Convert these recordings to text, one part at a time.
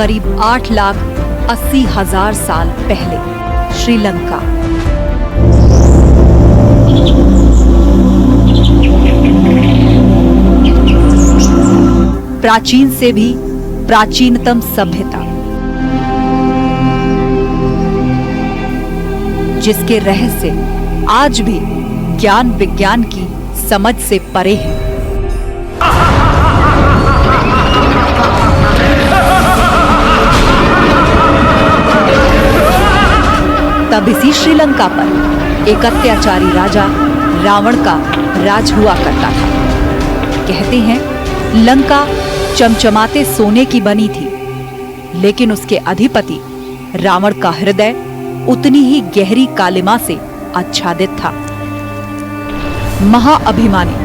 करीब 8,80,000 साल पहले श्रीलंका। प्राचीन से भी प्राचीनतम सभ्यता, जिसके रहस्य आज भी ज्ञान विज्ञान की समझ से परे है। तब इसी श्रीलंका पर एक अत्याचारी राजा रावण का राज हुआ करता था। कहते हैं लंका चमचमाते सोने की बनी थी, लेकिन उसके अधिपति रावण का हृदय उतनी ही गहरी कालिमा से आच्छादित था। महाअभिमानी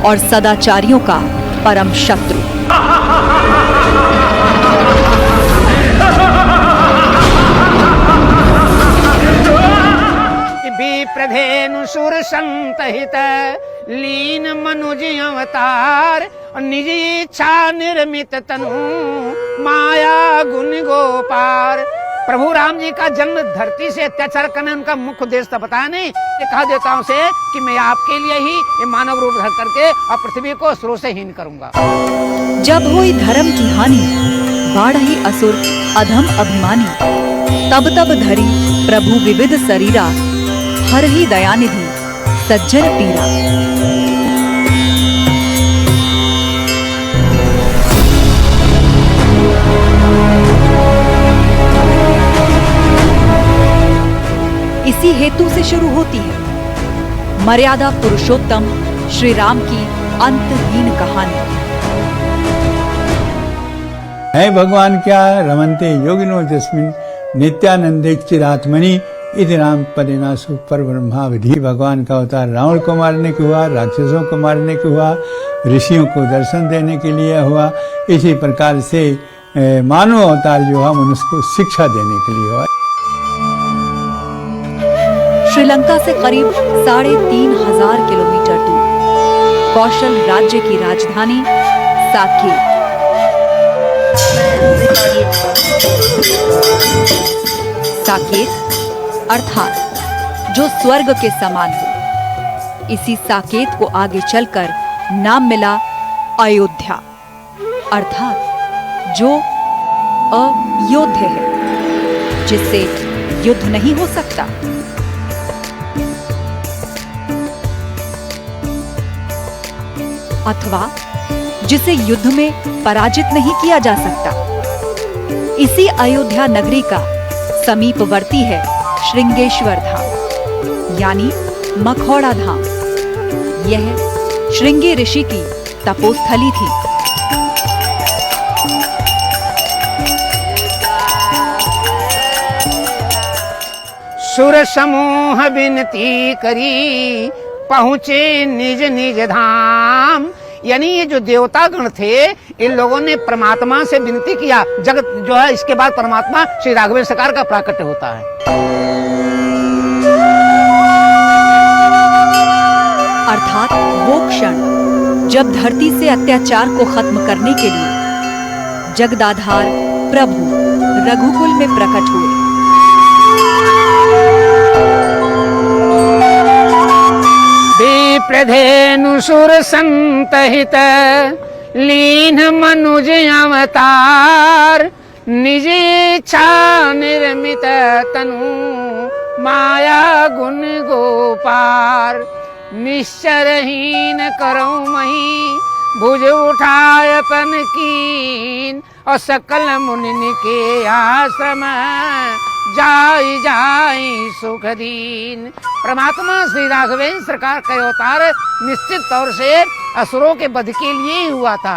और सदाचारियों का परम शत्रु। विप्रधेनु सुर संतहित लीन मनुज अवतार, निज इच्छा निर्मित तनु माया गुण गोपार। प्रभु राम जी का जन्म धरती से अत्याचार करना उनका मुख्य उद्देश्य था। बताया नहीं कि कहा देवताओं से कि मैं आपके लिए ही ये मानव रूप धर करके और पृथ्वी को असुरों से हीन करूंगा। जब हुई धर्म की हानि, बाढ़ही असुर अधम अभिमानी, तब तब धरी प्रभु विविध शरीरा, हर ही दयानिधि सज्जन पीरा। इसी हेतु से शुरू होती है मर्यादा पुरुषोत्तम श्री राम की अंतहीन कहानी। है भगवान क्या रमन्ते योगिनो जस्मिन् नित्यानंदे चिरात्मनि इति राम परिनाशु पर ब्रह्मा विधि। भगवान का अवतार रावण को मारने के हुआ, राक्षसों को मारने के हुआ, ऋषियों को दर्शन देने के लिए हुआ। इसी प्रकार से मानव अवतार जो है मनुष्य को शिक्षा देने के लिए हुआ। श्रीलंका से करीब 3,500 किलोमीटर दूर कौशल राज्य की राजधानी साकेत। साकेत अर्थात जो स्वर्ग के समान हो। इसी साकेत को आगे चलकर नाम मिला अयोध्या, अर्थात जो अयोध्य है, जिससे युद्ध नहीं हो सकता। अथवा जिसे युद्ध में पराजित नहीं किया जा सकता। इसी अयोध्या नगरी का समीपवर्ती है श्रृंगेश्वर धाम, यानी मखौड़ा धाम। यह श्रृंगी ऋषि की तपोस्थली थी। सुर समूह विनती करी, पहुंचे निज निज धाम। यानी ये जो देवता गण थे, इन लोगों ने परमात्मा से विनती किया। जगत जो है इसके बाद परमात्मा श्री राघवेंद्र सरकार का प्राकट्य होता है। अर्थात वो क्षण जब धरती से अत्याचार को खत्म करने के लिए जगदाधार प्रभु रघुकुल में प्रकट हुए। विप्रधेनु सुर संतहित लीन मनुज अवतार, निज इच्छा निर्मित तनु माया गुण गोपार। निश्चरहीन करो मही भुज उठायपन कीन, और सकल मुनि के आश्रम जाई जाई सुख दीन। परमात्मा श्री राघवेंद्र सरकार का अवतार निश्चित तौर से असुरों के वध के लिए ही हुआ था।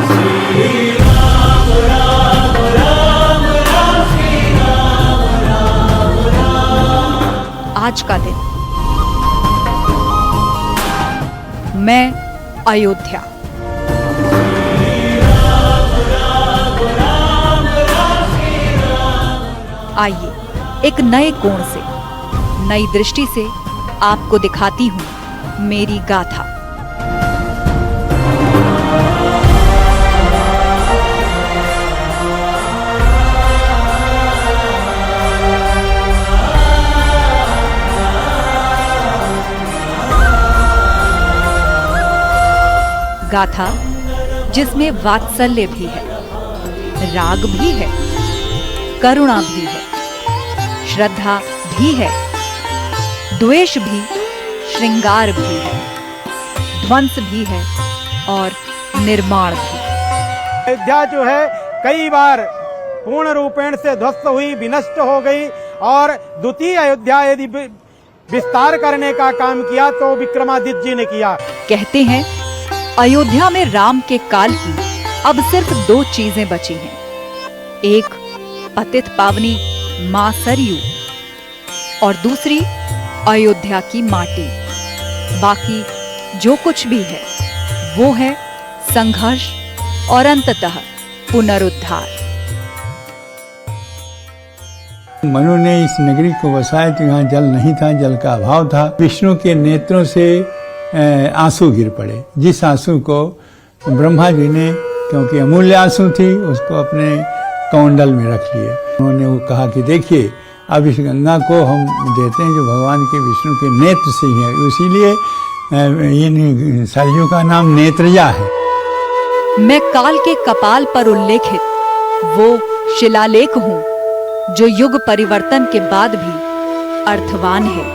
आज का दिन मैं अयोध्या। आइए एक नए कोण से, नई दृष्टि से आपको दिखाती हूं मेरी गाथा। गाथा जिसमें वात्सल्य भी है, राग भी है, करुणा भी है, श्रद्धा भी है, द्वेष भी, श्रृंगार भी है, ध्वंस भी है और निर्माण भी। अयोध्या जो है कई बार पूर्ण रूपेण से ध्वस्त हुई, विनष्ट हो गई और द्वितीय अयोध्या यदि विस्तार करने का काम किया तो विक्रमादित्य जी ने किया। कहते हैं अयोध्या में राम के काल की अब सिर्फ 2 चीजें बची हैं, एक पतित पावनी मां सरयू और दूसरी अयोध्या की माटी। बाकी जो कुछ भी है वो है संघर्ष और अंततः पुनरुद्धार। मनु ने इस नगरी को बसाया तो यहाँ जल नहीं था, जल का अभाव था। विष्णु के नेत्रों से आंसू गिर पड़े, जिस आंसू को ब्रह्मा जी ने, क्योंकि अमूल्य आंसू थी, उसको अपने कमंडल में रख लिए। उन्होंने वो कहा कि देखिए अब इस गंगा को हम देते हैं जो भगवान के विष्णु के नेत्र से ही है, इसीलिए इन सरयू का नाम नेत्रजा है। मैं काल के कपाल पर उल्लेखित वो शिलालेख हूं जो युग परिवर्तन के बाद भी अर्थवान है,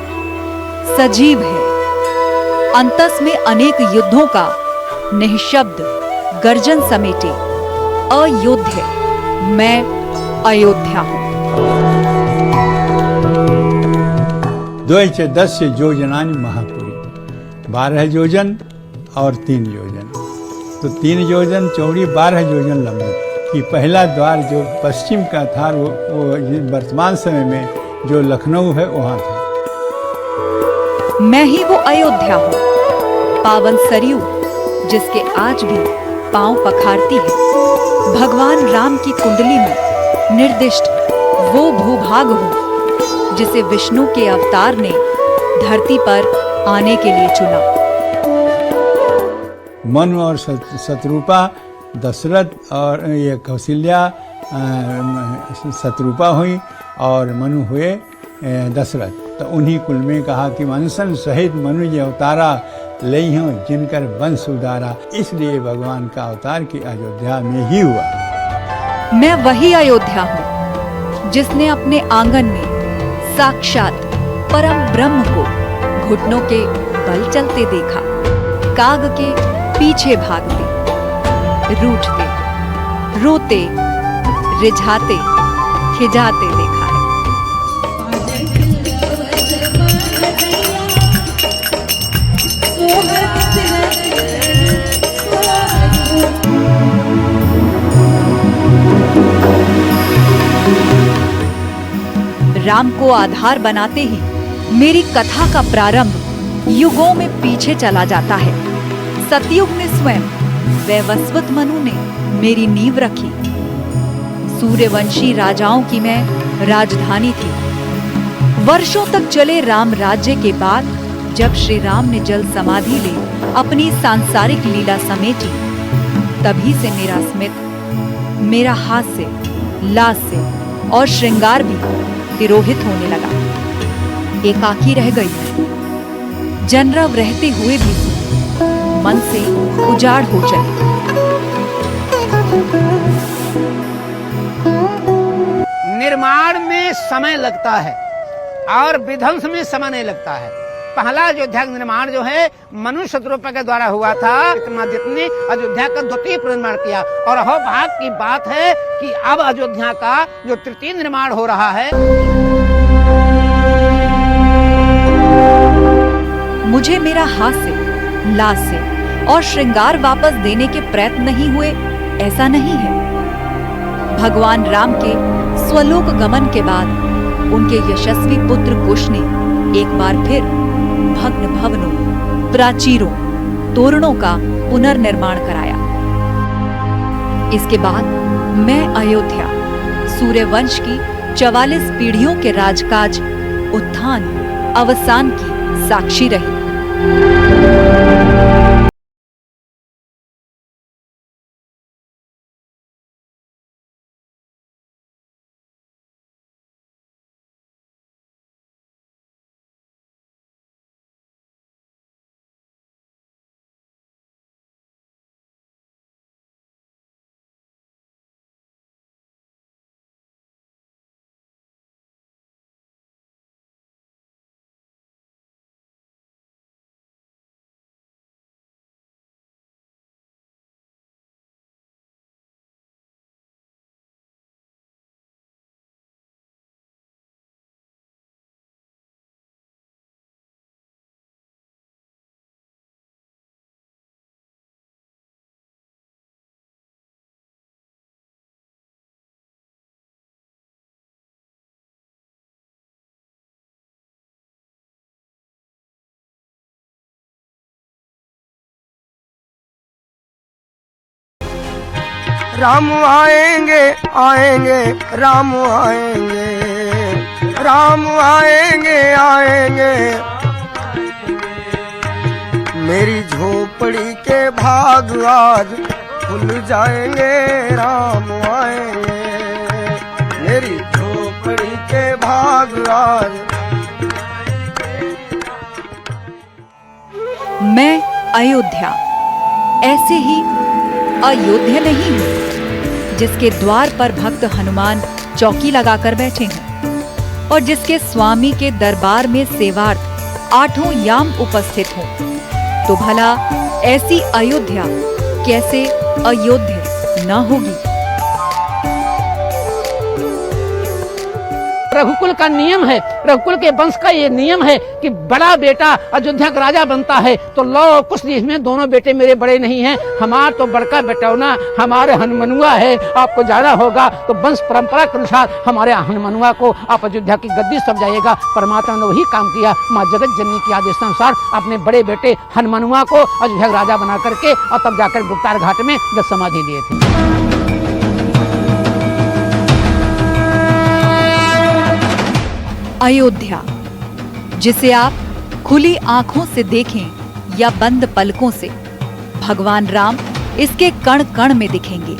सजीव है, अंतस में अनेक युद्धों का निःशब्द गर्जन समेटे अयोध्या, मैं अयोध्या हूं। द्वैच 10 योजनानि महापुरी, 12 योजन और 3 योजन, तो 3 योजन चौड़ी 12 योजन लंबी। कि पहला द्वार जो पश्चिम का था वो वर्तमान समय में जो लखनऊ है वहां था। मैं ही वो अयोध्या हूँ, पावन सरयू जिसके आज भी पांव पखारती है। भगवान राम की कुंडली में निर्दिष्ट वो भूभाग हूँ जिसे विष्णु के अवतार ने धरती पर आने के लिए चुना। मनु और शत्रुपा, दशरथ और ये कौशल्या शत्रुपा हुई और मनु हुए दशरथ। तो उन्हीं कुल में कहा कि मनुष्य सहित मनु ये अवतारा लई हूँ जिनकर वंश उदारा, इसलिए भगवान का अवतार की अयोध्या में ही हुआ। मैं वही अयोध्या हूँ जिसने अपने आंगन में साक्षात परम ब्रह्म को घुटनों के बल चलते देखा, काग के पीछे भागते, रूठते, रोते, रिझाते, खिजाते देखा है। राम को आधार बनाते ही मेरी कथा का प्रारंभ युगों में पीछे चला जाता है। सतयुग में स्वयं वैवस्वत मनु ने मेरी नींव रखी। सूर्यवंशी राजाओं की मैं राजधानी थी। वर्षों तक चले राम राज्य के बाद जब श्री राम ने जल समाधि ले अपनी सांसारिक लीला समेटी, तभी से मेरा स्मित, मेरा हास्य, लास्य और श्रृंगार भी तिरोहित होने लगा। एकाकी रह गई, जनरव रहते हुए भी मन से उजाड़ हो चली। निर्माण में समय लगता है और विध्वंस में समय नहीं लगता है। पहला अयोध्या का निर्माण जो है मनु शत्रुपा के द्वारा हुआ था। विक्रमादित्य ने अयोध्या का द्वितीय पुनर्निर्माण किया और अहोभाग की बात है कि अब अयोध्या का जो तृतीय निर्माण हो रहा है। मुझे मेरा हास्य, लास्य और श्रृंगार वापस देने के प्रयत्न नहीं हुए, ऐसा नहीं है। भगवान राम के स्वलोक गमन के बाद उनके यशस्वी पुत्र कुश ने एक बार फिर भग्न भवनों, प्राचीरों, तोरणों का पुनर्निर्माण कराया। इसके बाद मैं अयोध्या सूर्यवंश की 44 पीढ़ियों के राजकाज, उत्थान, अवसान की साक्षी रही। राम आएंगे आएंगे राम आएंगे, राम आएंगे आएंगे, मेरी झोपड़ी के भाग आज खुल जाएंगे, राम आएंगे, मेरी झोपड़ी के भाग आज। मैं अयोध्या ऐसे ही अयोध्या नहीं हूँ जिसके द्वार पर भक्त हनुमान चौकी लगाकर बैठे हैं और जिसके स्वामी के दरबार में सेवार्थ 8 याम उपस्थित हों। तो भला ऐसी अयोध्या कैसे अयोध्या न होगी। रघुकुल का नियम है, रघुकुल के वंश का ये नियम है कि बड़ा बेटा अयोध्या का राजा बनता है। तो लो कुछ इसमें दोनों बेटे मेरे बड़े नहीं हैं, हमारा तो बड़का बेटौना हमारे हनुमनुआ है। आपको जाना होगा तो वंश परंपरा के अनुसार हमारे हनुमनुआ को आप अयोध्या की गद्दी सब जाइएगा। परमात्मा ने वही काम किया, माँ जगत जननी के आदेशानुसार अपने बड़े बेटे हनुमनुआ को अयोध्या का राजा बना करके और तब जाकर गुप्तार घाट में जब समाधि दिए थे। अयोध्या जिसे आप खुली आंखों से देखें या बंद पलकों से, भगवान राम इसके कण कण में दिखेंगे।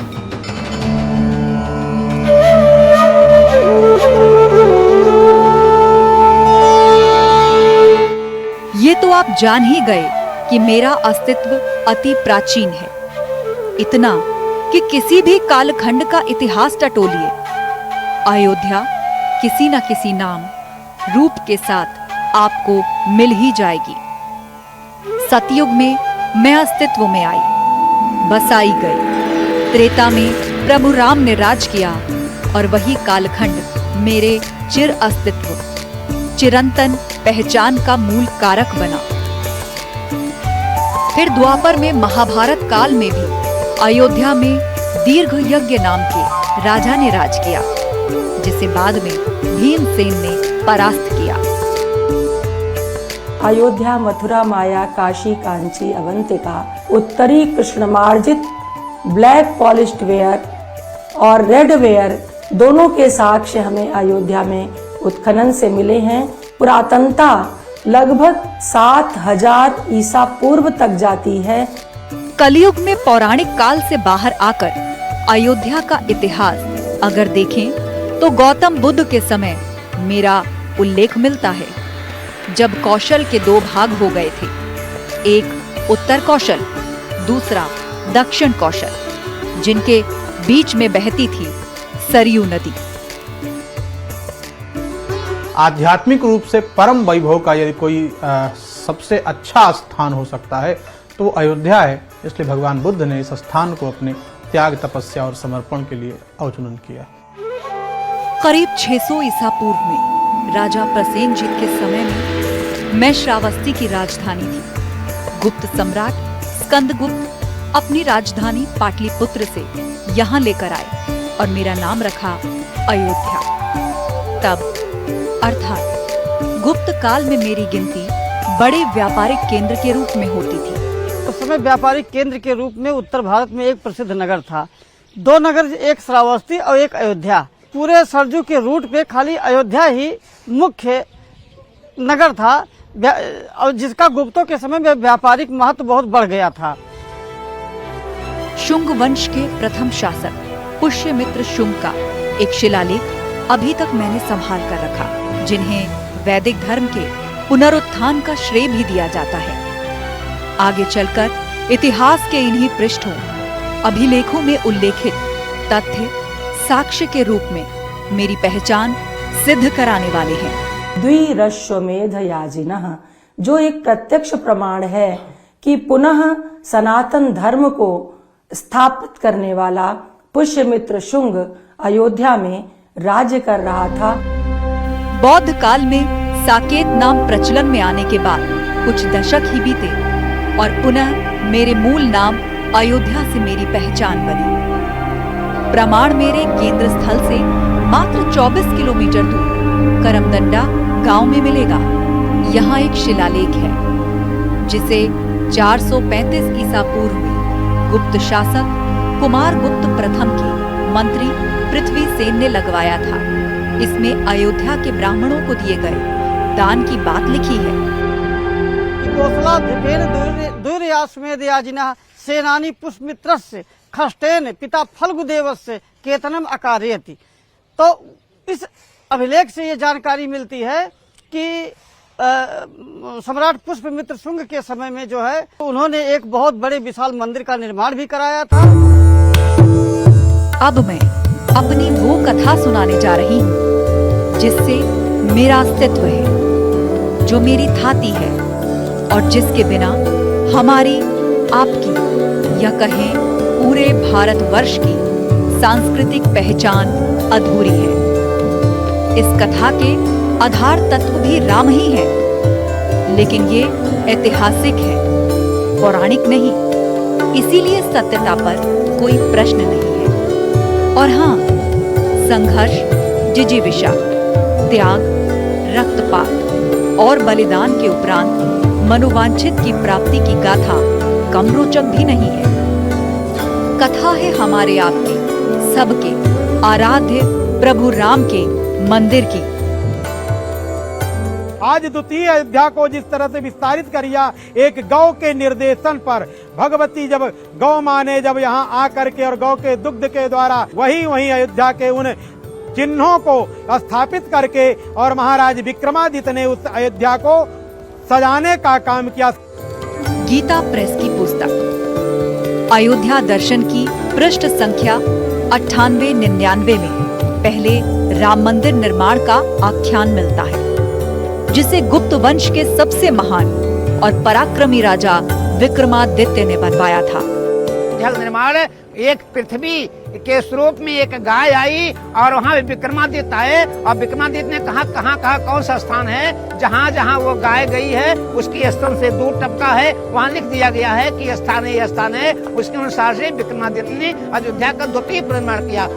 ये तो आप जान ही गए कि मेरा अस्तित्व अति प्राचीन है, इतना कि किसी भी कालखंड का इतिहास टटोलिए, अयोध्या किसी न किसी नाम रूप के साथ आपको मिल ही जाएगी। सतयुग में मैं अस्तित्व में आई, बसाई गई। त्रेता में प्रभु राम ने राज किया और वही कालखंड मेरे चिर अस्तित्व, चिरंतन पहचान का मूल कारक बना। फिर द्वापर में महाभारत काल में भी अयोध्या में दीर्घ यज्ञ नाम के राजा ने राज किया, जिसे बाद में भीमसेन ने परास्त किया। अयोध्या, मथुरा, माया, काशी, कांची, अवंतिका, उत्तरी कृष्णमार्जित ब्लैक पॉलिश्ड वेयर और रेड वेयर दोनों के साक्ष्य हमें अयोध्या में उत्खनन से मिले हैं। पुरातनता लगभग 7000 ईसा पूर्व तक जाती है। कलयुग में पौराणिक काल से बाहर आकर अयोध्या का इतिहास अगर देखें तो गौतम बुद्ध के समय मेरा उल्लेख मिलता है, जब कौशल के 2 भाग हो गए थे, एक उत्तर कौशल, दूसरा दक्षिण कौशल, जिनके बीच में बहती थी सरयू नदी। आध्यात्मिक रूप से परम वैभव का यदि कोई सबसे अच्छा स्थान हो सकता है तो अयोध्या है। इसलिए भगवान बुद्ध ने इस स्थान को अपने त्याग, तपस्या और समर्पण के लिए अवचुनन किया। करीब 600 ईसा पूर्व में राजा प्रसेनजीत के समय में मैं श्रावस्ती की राजधानी थी। गुप्त सम्राट स्कंदगुप्त अपनी राजधानी पाटलिपुत्र से यहाँ लेकर आए और मेरा नाम रखा अयोध्या। तब अर्थात गुप्त काल में मेरी गिनती बड़े व्यापारिक केंद्र के रूप में होती थी। उस समय व्यापारिक केंद्र के रूप में उत्तर भारत में एक प्रसिद्ध नगर था। 2 नगर, एक श्रावस्ती और एक अयोध्या। पूरे सरजू के रूट पे खाली अयोध्या ही मुख्य नगर था और जिसका गुप्तों के समय में व्यापारिक महत्व बहुत बढ़ गया था। शुंग वंश के प्रथम शासक पुष्यमित्र शुंग का एक शिलालेख अभी तक मैंने संभाल कर रखा, जिन्हें वैदिक धर्म के पुनरुत्थान का श्रेय भी दिया जाता है। आगे चलकर इतिहास के इन्हीं पृष्ठों, अभिलेखों में उल्लेखित तथ्य साक्ष्य के रूप में मेरी पहचान सिद्ध कराने वाले हैं। द्विरश्वमेध याजिनः, जो एक प्रत्यक्ष प्रमाण है कि पुनः सनातन धर्म को स्थापित करने वाला पुष्यमित्र शुंग अयोध्या में राज्य कर रहा था। बौद्ध काल में साकेत नाम प्रचलन में आने के बाद कुछ दशक ही बीते और पुनः मेरे मूल नाम अयोध्या से मेरी पहचान बनी। प्रमाण मेरे केंद्र स्थल से मात्र 24 किलोमीटर दूर करमदंडा गांव में मिलेगा। यहाँ एक शिलालेख है जिसे 435 ईसा पूर्व में गुप्त शासक कुमारगुप्त प्रथम के मंत्री पृथ्वी सेन ने लगवाया था। इसमें अयोध्या के ब्राह्मणों को दिए गए दान की बात लिखी है। कोसला दुर्यासमेध याजिना सेनानी पुष्मित्रस्य खष्टेन पिता फल्गुदेवस्य केतनम अकारयति। तो इस अभिलेख से ये जानकारी मिलती है कि सम्राट पुष्पमित्र शुंग के समय में जो है उन्होंने एक बहुत बड़े विशाल मंदिर का निर्माण भी कराया था। अब मैं अपनी वो कथा सुनाने जा रही हूँ जिससे मेरा अस्तित्व है, जो मेरी थाती है और जिसके बिना हमारी, आपकी या कहें पूरे भारतवर्ष की सांस्कृतिक पहचान अधूरी है। इस कथा के आधार तत्व भी राम ही है, लेकिन ये ऐतिहासिक है, पौराणिक नहीं। इसीलिए सत्यता पर कोई प्रश्न नहीं है। और हाँ, संघर्ष, जिजीविषा, त्याग, रक्तपात और बलिदान के उपरांत मनोवांछित की प्राप्ति की गाथा कम रोचक भी नहीं है। कथा है हमारे आपके, सबके आराध्य प्रभु राम के मंदिर की। आज द्वितीय अयोध्या को जिस तरह से विस्तारित करिया एक गौ के निर्देशन पर, भगवती जब गौ माँ ने जब यहाँ आकर के और गौ के दुग्ध के द्वारा वही अयोध्या के उन चिन्हों को स्थापित करके और महाराज विक्रमादित्य ने उस अयोध्या को सजाने का काम किया। गीता प्रेस की पुस्तक अयोध्या दर्शन की पृष्ठ संख्या 98-99 में पहले राम मंदिर निर्माण का आख्यान मिलता है, जिसे गुप्त वंश के सबसे महान और पराक्रमी राजा विक्रमादित्य ने बनवाया था। यह निर्माण एक पृथ्वी के स्वरूप में एक गाय आई और वहाँ विक्रमादित्य आए और विक्रमादित्य ने कहा कौन सा स्थान है जहाँ जहाँ वो गाय गई है उसकी स्थल से दूर टपका है, वहाँ लिख दिया गया है कि स्थान है, यह स्थान है। उसके अनुसार से विक्रमादित्य ने अयोध्या का द्वितीय निर्माण किया।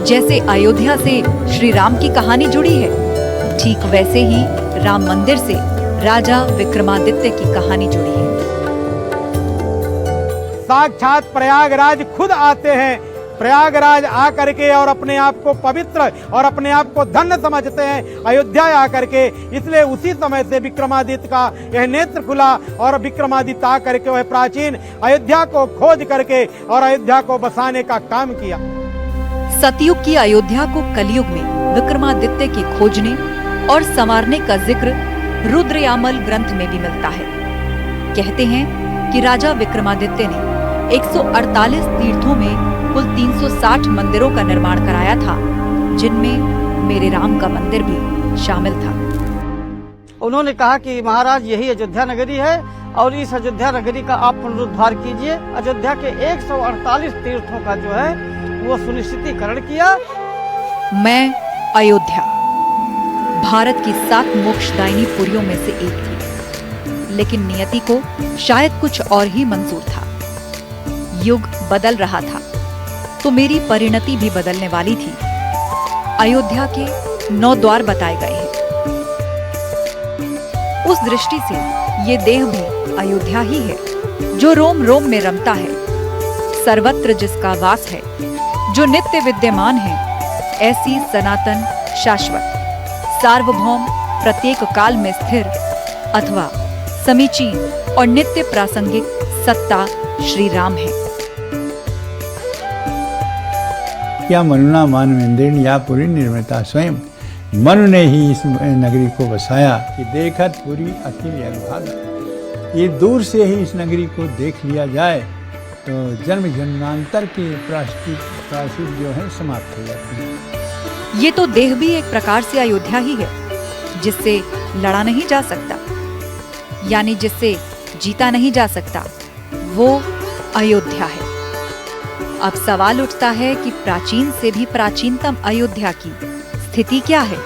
जैसे अयोध्या से श्री राम की कहानी जुड़ी है, ठीक वैसे ही राम मंदिर से राजा विक्रमादित्य की कहानी जुड़ी है। साक्षात प्रयागराज खुद आते हैं, प्रयागराज आकर के और अपने आप को पवित्र और अपने आप को धन्य समझते हैं अयोध्या आकर के। इसलिए उसी समय से विक्रमादित्य का यह नेत्र खुला और विक्रमादित्य आकर के वह प्राचीन अयोध्या को खोज करके और अयोध्या को बसाने का काम किया। सतयुग की अयोध्या को कलयुग में विक्रमादित्य की खोजने और संवारने का जिक्र रुद्रयामल ग्रंथ में भी मिलता है। कहते हैं कि राजा विक्रमादित्य ने 148 तीर्थों में कुल 360 मंदिरों का निर्माण कराया था, जिनमें मेरे राम का मंदिर भी शामिल था। उन्होंने कहा कि महाराज यही अयोध्या नगरी है और इस अयोध्या नगरी का आप पुनरुद्धार कीजिए। अयोध्या के 148 तीर्थों का जो है वो सुनिश्चितीकरण किया। मैं अयोध्या भारत की 7 मोक्षदायिनी पुरियों में से एक थी, लेकिन नियति को शायद कुछ और ही मंजूर था। युग बदल रहा था तो मेरी परिणति भी बदलने वाली थी। अयोध्या के 9 द्वार बताए गए हैं। उस दृष्टि से ये देह भी अयोध्या ही है, जो रोम रोम में रमता है, सर्वत्र जिसका वास है, जो नित्य विद्यमान है, ऐसी सनातन, शाश्वत, सार्वभौम, प्रत्येक काल में स्थिर अथवा समीचीन और नित्य प्रासंगिक सत्ता श्री राम है। क्या मनुना मानवेंद्रेण या पुरी निर्मिता स्वयं, मनु ने ही इस नगरी को बसाया कि देखत पुरी अखिल अभाग। ये दूर से ही इस नगरी को देख लिया जाए तो जन्म जन्मांतर की प्रायश्चित जो है समाप्त हो जाती है। ये तो देह भी एक प्रकार से अयोध्या ही है, जिससे लड़ा नहीं जा सकता, यानी जिससे जीता नहीं जा सकता, वो अयोध्या है। अब सवाल उठता है कि प्राचीन से भी प्राचीनतम अयोध्या की स्थिति क्या है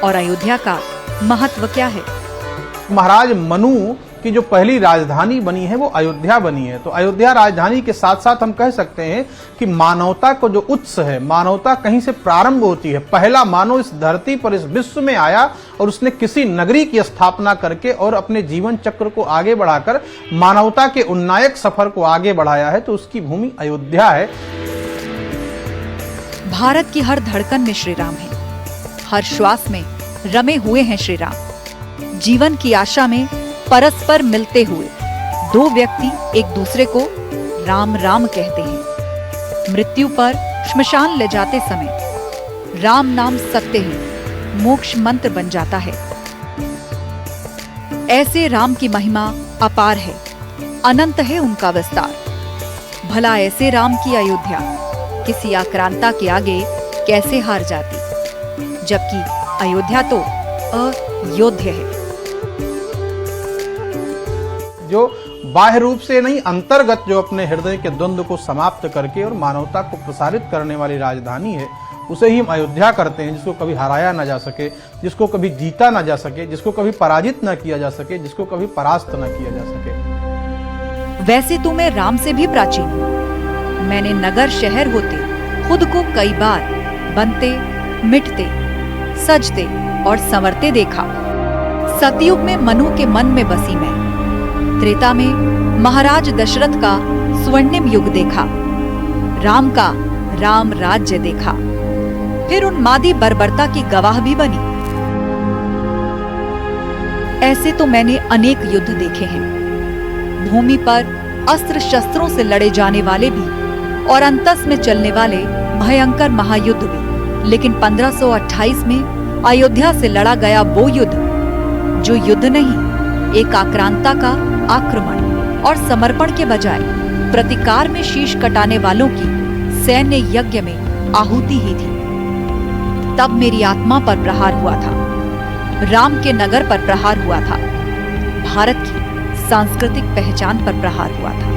और अयोध्या का महत्व क्या है। महाराज मनु की जो पहली राजधानी बनी है वो अयोध्या बनी है। तो अयोध्या राजधानी के साथ साथ हम कह सकते हैं कि मानवता को जो उत्स है, मानवता कहीं से प्रारंभ होती है। पहला मानव इस धरती पर, इस विश्व में आया और उसने किसी नगरी की स्थापना करके और अपने जीवन चक्र को आगे बढ़ाकर मानवता के उन्नायक सफर को आगे बढ़ाया है, तो उसकी भूमि अयोध्या है। भारत की हर धड़कन में श्री राम है, हर श्वास में रमे हुए हैं श्री राम। जीवन की आशा में परस्पर मिलते हुए दो व्यक्ति एक दूसरे को राम राम कहते हैं। मृत्यु पर श्मशान ले जाते समय राम नाम सत्य ही मोक्ष मंत्र बन जाता है। ऐसे राम की महिमा अपार है, अनंत है उनका विस्तार। भला ऐसे राम की अयोध्या किसी आक्रांता के आगे कैसे हार जाती, जबकि अयोध्या तो अयोध्या है। जो बाह्य रूप से नहीं, अंतर्गत जो अपने हृदय के द्वंद्व को समाप्त करके और मानवता को प्रसारित करने वाली राजधानी है, उसे ही हम अयोध्या करते हैं, जिसको कभी हराया ना जा सके, जिसको कभी जीता ना जा सके, जिसको कभी पराजित ना किया जा सके, जिसको कभी परास्त ना किया जा सके। वैसे तो मैं राम से भी प्राचीन हूँ। मैंने नगर शहर होते खुद को कई बार बनते, मिटते, सजते और संवरते देखा। सतयुग में मनु के मन में बसी मैं, त्रेता में महाराज दशरथ का स्वर्णिम युग देखा, राम का राम राज्य देखा, फिर उन्मादी बर्बरता की गवाह भी बनी। ऐसे तो मैंने अनेक युद्ध देखे हैं, भूमि पर अस्त्र शस्त्रों से लड़े जाने वाले भी और अंतस में चलने वाले भयंकर महायुद्ध भी। लेकिन 1528 में अयोध्या से लड़ा गया वो युद्ध जो युद्ध नहीं, एक आक्रांता का आक्रमण और समर्पण के बजाय प्रतिकार में शीश कटाने वालों की सैन्य यज्ञ में आहुति ही थी। तब मेरी आत्मा पर प्रहार हुआ था, राम के नगर पर प्रहार हुआ था, भारत की सांस्कृतिक पहचान पर प्रहार हुआ था,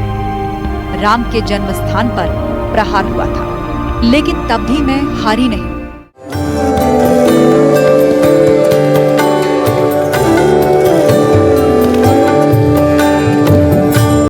राम के जन्म स्थान पर प्रहार हुआ था। लेकिन तब भी मैं हारी नहीं।